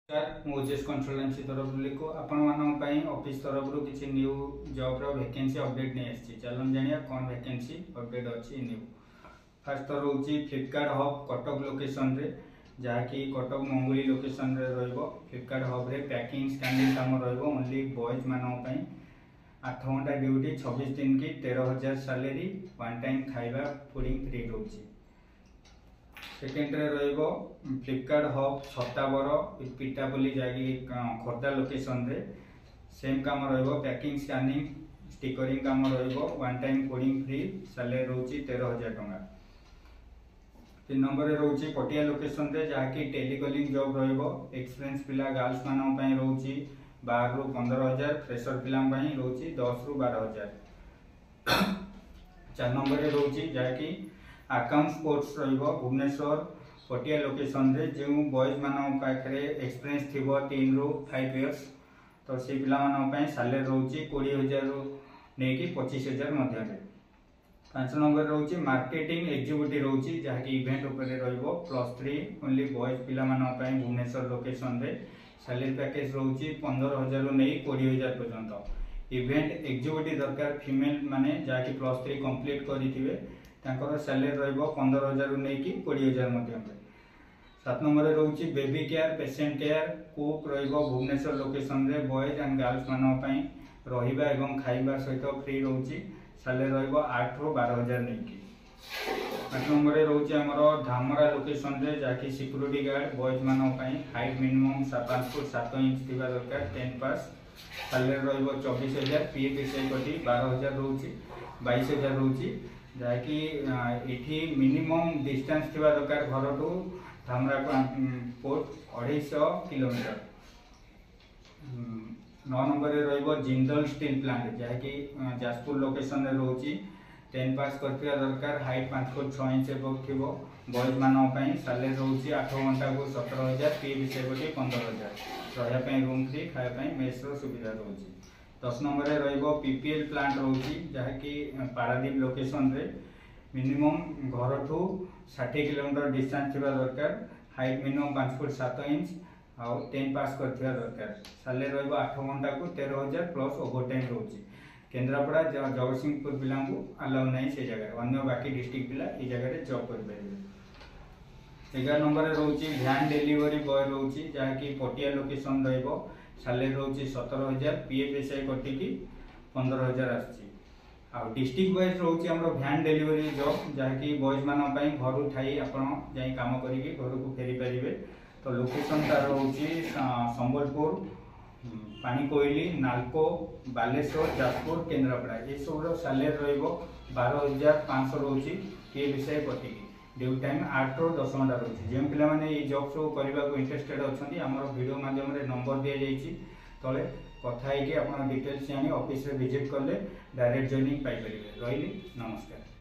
Sir ओजेस consultancy तरफ लिखो आपण ऑफिस तरफ किसी न्यू जॉब रो वैकेंसी अपडेट नहीं आसी चलन जानिया कौन वैकेंसी अपडेट अच्छी न्यू फास्ट तो रोची फ्लिपकार्ट हब कटक लोकेशन रे जहाँकि कटक मंगुली लोकेशन रे रहिबो फ्लिपकार्ट हब रे पैकिंग स्कैनिंग काम रहिबो ओनली बॉयज मानन पई 8 घंटा ड्यूटी 26 दिन की 13,000 सैलरी वन टाइम खाइबा फूडिंग फ्री रोची सेकेंड रे रहिबो फ्लिपकार्ट हब छताबर पिटापल्ली जागी खोर्धा लोकेशन रे सेम काम रहिबो पैकिंग स्कैनिंग स्टिकरिंग काम रहिबो one time fooding free salary रोची 13,000 टंका। 3 नंबर रे रोची पटिया लोकेशन रे जहाँकि टेलीकॉलिंग जॉब रहिबो एक्सपीरियंस पिला गर्ल्स मानन पई रोची 12 रु 15,000 फ्रेशर पिला पई रोची 10 रु 12,000। 4 नंबर रे रोची जहाँकि अकाउंट स्पोर्ट्स रहिबो भुवनेश्वर पटिया लोकेशन रे जो बॉयज मानन पाखरे एक्सपीरियंस थिबो 3 रु 5 इयर्स तो से पिला मानन पई सैलरी रोची 20,000 रु नेकी 25,000 मध्य रे। 5 नंबर रोची मार्केटिंग एग्जीक्यूटिव रोची जहाँकि इवेंट ऊपर रहिबो +3 ओनली बॉयज पिला मानन पई भुवनेश्वर लोकेशन रे सैलरी पैकेज रोची 15,000 रु नेई 20,000 पर्यंत। इवेंट एग्जीक्यूटिव दरकार फीमेल माने जहाँकि +3 कंप्लीट करिथिबे तांकर सैलरी रहिबो 15,000 रु नेकी 20,000 मध्य रे। 7 नंबर रे रोची baby care patient care cook रहिबो भुवनेश्वर लोकेशन रे बॉयज एंड गर्ल्स मानन पई रहिबा एवं खाइबा सहित फ्री रोची सैलरी रहिबो 8 रु 12,000 नेकी। 8 नंबर रे रोची हमरो धामरा लोकेशन रे जाकी सिक्योरिटी गार्ड बॉयज मानन पई हाइट मिनिमम 5 फुट 7 इंच थिबा दरकार 10 पास सैलरी रहिबो 24,000 पीएफ एसआई कटी 12,000 रोची 22,000 रोची जहाँकि ये मिनिमम डिस्टेंस थिबा दरकार घर टू धामरा पोर्ट 250 किलोमीटर। 9 नंबर रे रहिबो जिंदल स्टील प्लांट जहाँकि जाजपुर लोकेशन रे रोची 10 पास करथिया दरकार हाइट 5 फुट 6 इंच एबव थिबो बॉयज मानन पई सैलरी रोची 8 घंटा को 17,000 पीएफ एसआई 15,000 रहया पई रूम फ्री खाया पई मेस रो सुविधा रोची। 10 नंबर रे रहिबो पीपीएल प्लांट रोची जहाँकि पारादीप लोकेशन रे मिनिमम घर ठू 60 किलोमीटर डिस्टेंस थिबा दरकार हाइट मिनिमम 5 फुट 7 इंच आउ 10 पास करथिया दरकार सैलरी रहिबो 8 घंटा को 13,000 प्लस ओवरटाइम रोची। केन्द्रापड़ा जगतसिंहपुर पिला को अलाउ नहीं से जगह अन्य बाकी डिस्ट्रिक्ट पिला ए जगह रे जॉब कर परिबे। 11 नंबर रे रोची वैन डिलीवरी बॉय रोची जहाँकि पटिया लोकेशन रहिबो सैलरी रोची 17,000 पीएफ एसआई कटी की 15,000 आछि। आ डिस्ट्रिक्ट वाइज रोची हमरो वैन डिलीवरी जॉब जहाँकि बॉयज मानन पई घर ठाई आपण जाई काम करिके घर को फेरी परिबे तो लोकेशन तार रोची संबलपुर पानीकोइली नालको बालेश्वर जाजपुर केन्द्रापड़ा ये सब सैलरी रहिबो 12,500 रोची के विषय कटी ड्यूटी टाइम 8 रु 10 घंटा रोची जे पिला माने ये जॉब सब करबा को इंटरेस्टेड अछंती हमर वीडियो माध्यम रे नंबर दिया जाईची तले कथा है कि आपण डिटेल्स जानी ऑफिस रे विजिट करले डायरेक्ट जॉइनिंग पाई परिबे। रहिली नमस्कार।